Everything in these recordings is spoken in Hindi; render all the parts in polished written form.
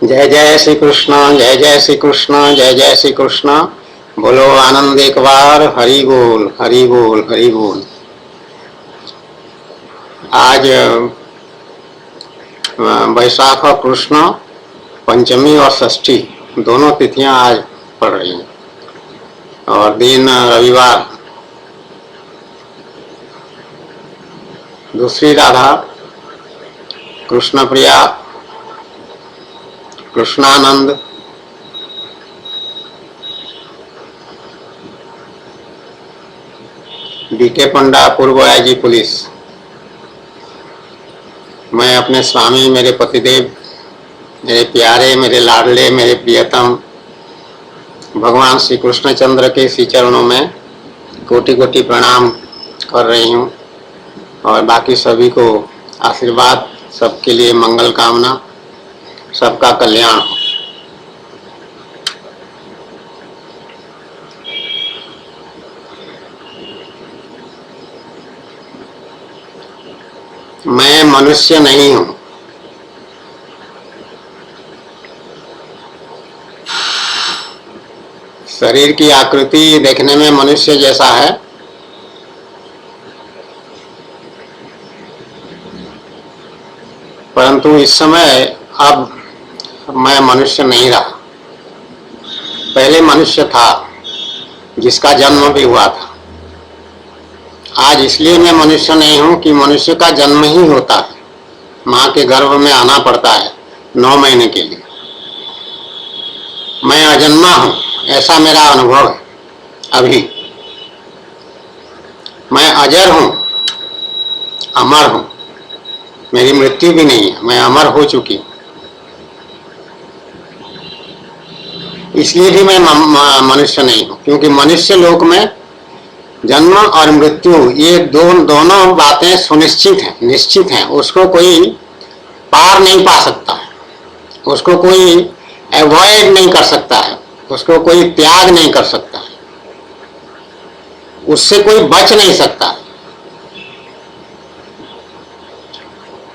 जय जय श्री कृष्ण, जय जय श्री कृष्ण, जय जय श्री कृष्ण। बोलो आनंद एक बार, हरि बोल हरि बोल हरि बोल। आज वैशाख और कृष्ण पंचमी और षष्ठी दोनों तिथियां आज पड़ रही हैं और दिन रविवार। दूसरी राधा कृष्ण प्रिया, कृष्णानंद, बीके पंडा, पूर्व आईजी पुलिस। मैं अपने स्वामी, मेरे पतिदेव, मेरे प्यारे, मेरे लाडले, मेरे प्रियतम भगवान श्री कृष्णचंद्र के श्री चरणों में कोटि कोटि प्रणाम कर रही हूँ और बाकी सभी को आशीर्वाद, सबके लिए मंगल कामना, सबका कल्याण हो। मैं मनुष्य नहीं हूं। शरीर की आकृति देखने में मनुष्य जैसा है, परंतु इस समय अब मैं मनुष्य नहीं रहा। पहले मनुष्य था जिसका जन्म भी हुआ था। आज इसलिए मैं मनुष्य नहीं हूं कि मनुष्य का जन्म ही होता है, मां के गर्भ में आना पड़ता है 9 महीने के लिए। मैं अजन्मा हूं, ऐसा मेरा अनुभव है। अभी मैं अजर हूं, अमर हूं, मेरी मृत्यु भी नहीं है, मैं अमर हो चुकी हूं। इसलिए भी मैं मनुष्य नहीं हूं, क्योंकि मनुष्य लोक में जन्म और मृत्यु ये दोनों बातें सुनिश्चित हैं, निश्चित हैं। उसको कोई पार नहीं पा सकता है, उसको कोई अवॉइड नहीं कर सकता है, उसको कोई त्याग नहीं कर सकता है, उससे कोई बच नहीं सकता।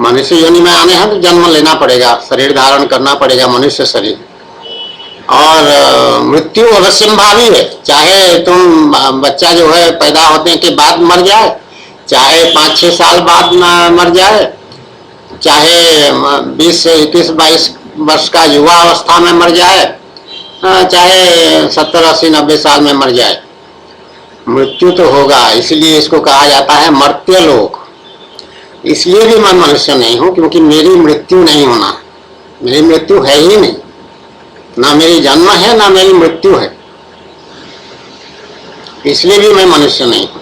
मनुष्य योनि में आने हैं तो जन्म लेना पड़ेगा, शरीर धारण करना पड़ेगा, मनुष्य शरीर। और मृत्यु अवश्यंभावी है, चाहे तुम बच्चा जो है पैदा होने के बाद मर जाए, चाहे 5-6 साल बाद मर जाए, चाहे 20 से 21, 22 वर्ष का युवा अवस्था में मर जाए, चाहे 70, 80, 90 साल में मर जाए, मृत्यु तो होगा। इसलिए इसको कहा जाता है मर्त्य लोक। इसलिए भी मैं मनुष्य नहीं हूं क्योंकि मेरी मृत्यु नहीं होना, मेरी मृत्यु है ही नहीं, ना मेरी जन्म है ना मेरी मृत्यु है। इसलिए भी मैं मनुष्य नहीं हूं।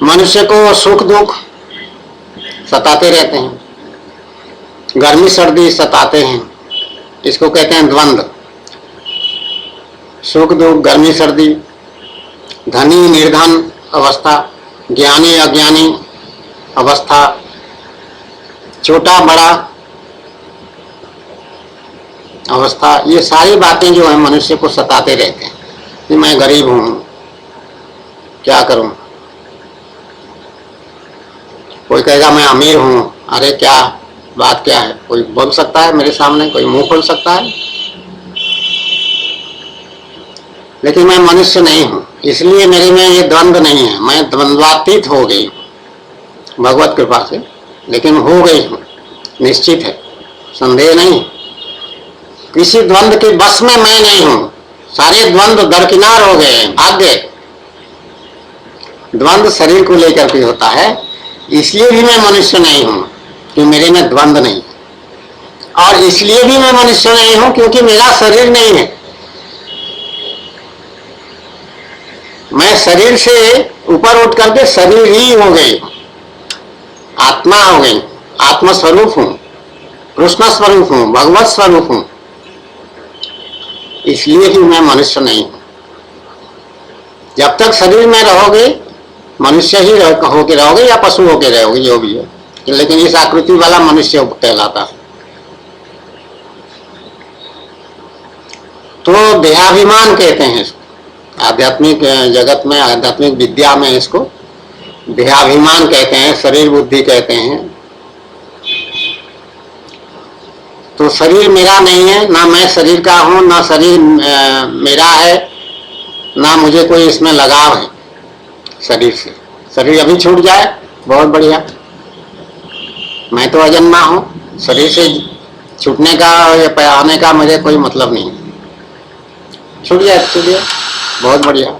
मनुष्य को सुख दुख सताते रहते हैं, गर्मी सर्दी सताते हैं, इसको कहते हैं द्वंद्व। सुख दुख, गर्मी सर्दी, धनी निर्धन अवस्था, ज्ञानी अज्ञानी अवस्था, छोटा बड़ा अवस्था, ये सारी बातें जो है मनुष्य को सताते रहते हैं कि मैं गरीब हूं, क्या करूं। कोई कहेगा मैं अमीर हूं, अरे क्या बात क्या है, कोई बोल सकता है मेरे सामने, कोई मुंह खोल सकता है। लेकिन मैं मनुष्य नहीं हूं, इसलिए मेरे में ये द्वंद्व नहीं है। मैं द्वंद्वातीत हो गई भगवत कृपा से, लेकिन हो गई हूं, निश्चित है, संदेह नहीं। किसी द्वंद्व के बस में मैं नहीं हूं, सारे द्वंद्व दरकिनार हो गए, भाग गए। द्वंद्व शरीर को लेकर के होता है, इसलिए भी मैं मनुष्य नहीं हूं कि मेरे में द्वंद्व नहीं, और इसलिए भी मैं मनुष्य नहीं हूं क्योंकि मेरा शरीर नहीं है। मैं शरीर से ऊपर उठ करके शरीर ही हो गई, आत्मा हो गई, आत्मस्वरूप हूं, कृष्ण स्वरूप हूं, भगवत स्वरूप हूं। इसलिए ही मैं मनुष्य नहीं हूं। जब तक शरीर में रहोगे मनुष्य ही होके रहोगे या पशु होके रहोगे, जो भी है, लेकिन इस आकृति वाला मनुष्य कहलाता है। तो देहाभिमान कहते हैं इसको, आध्यात्मिक जगत में, आध्यात्मिक विद्या में इसको देहाभिमान कहते हैं, शरीर बुद्धि कहते हैं। तो शरीर मेरा नहीं है, ना मैं शरीर का हूं, ना शरीर मेरा है, ना मुझे कोई इसमें लगाव है शरीर से। शरीर अभी छूट जाए बहुत बढ़िया, मैं तो अजन्मा हूं, शरीर से छूटने का या आने का मुझे कोई मतलब नहीं। छूट जाए बहुत बढ़िया।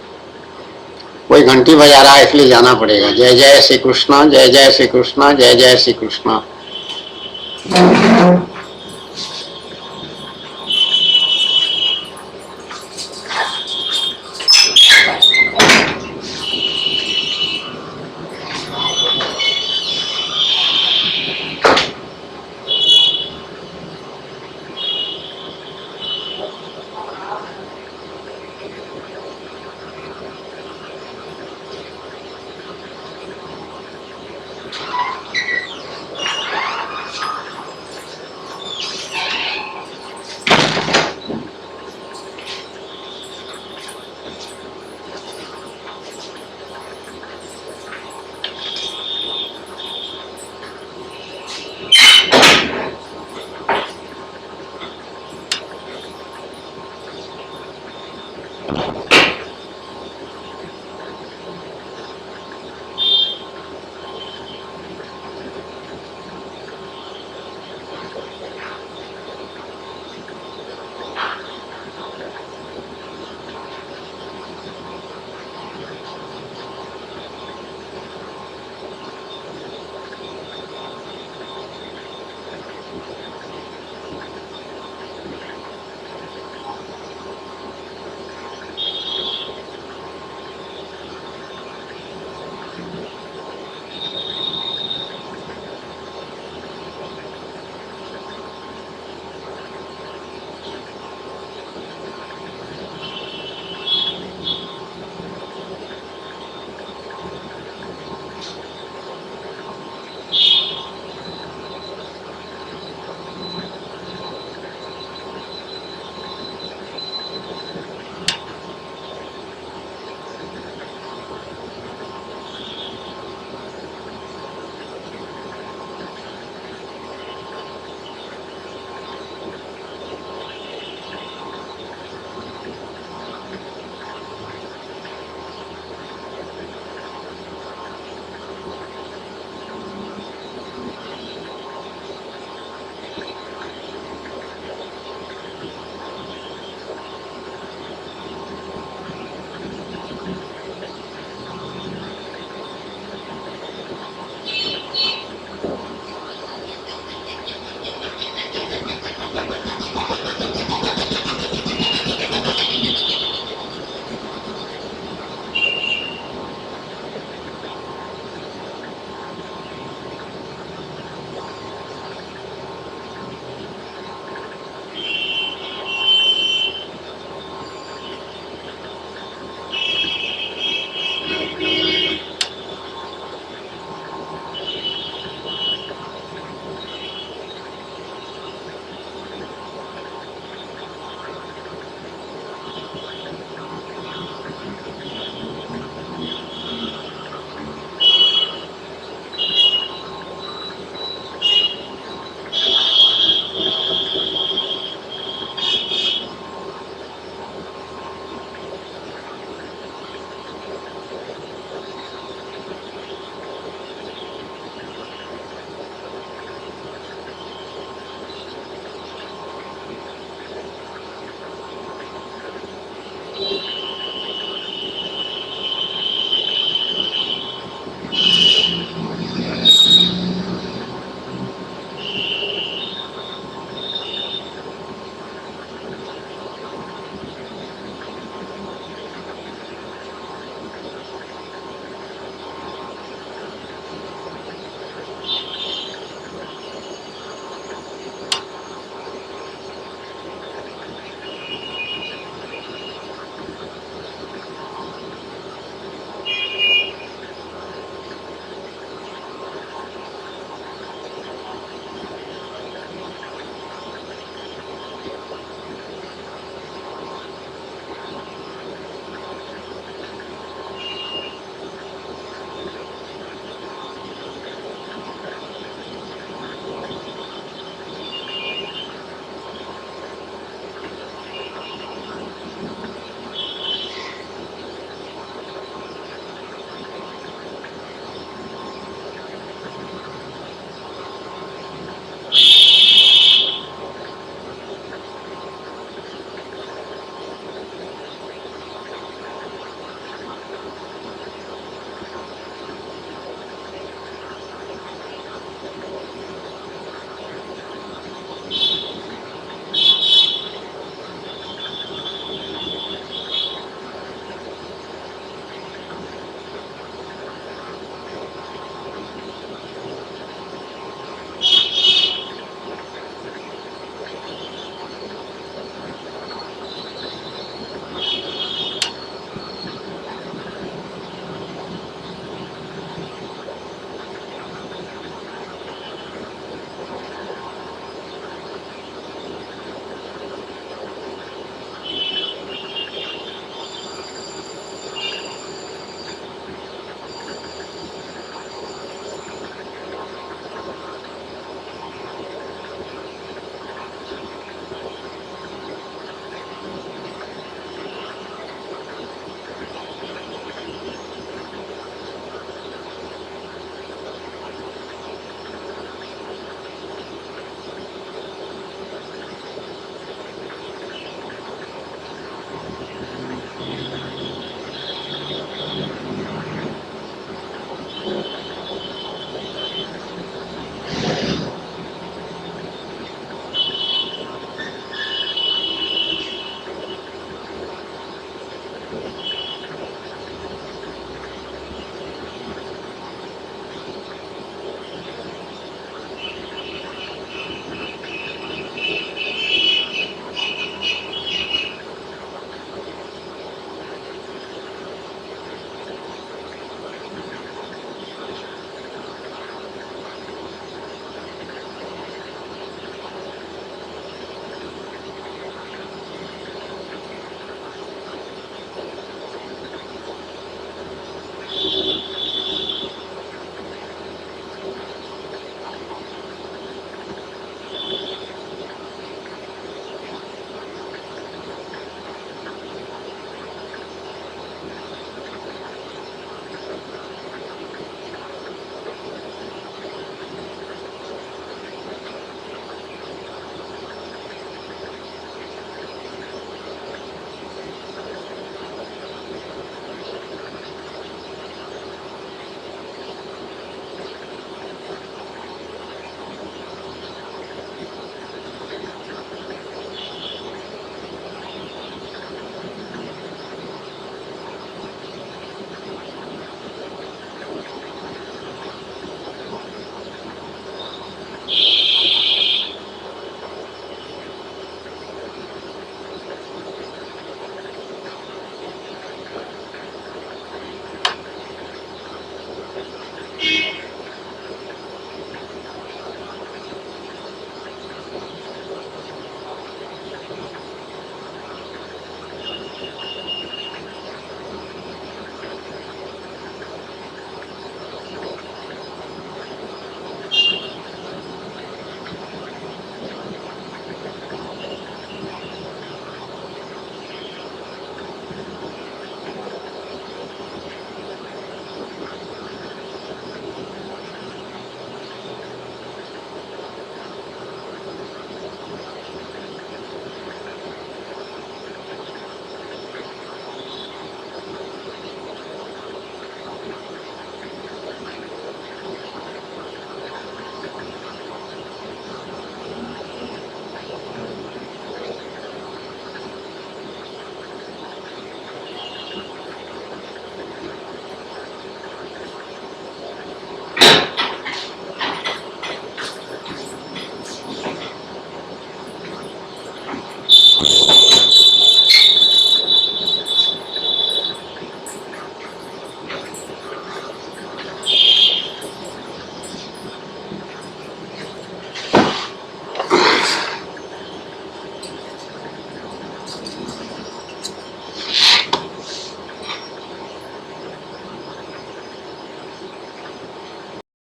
कोई घंटी बजा रहा है इसलिए जाना पड़ेगा। जय जय श्री कृष्ण, जय जय श्री कृष्ण, जय जय श्री कृष्ण।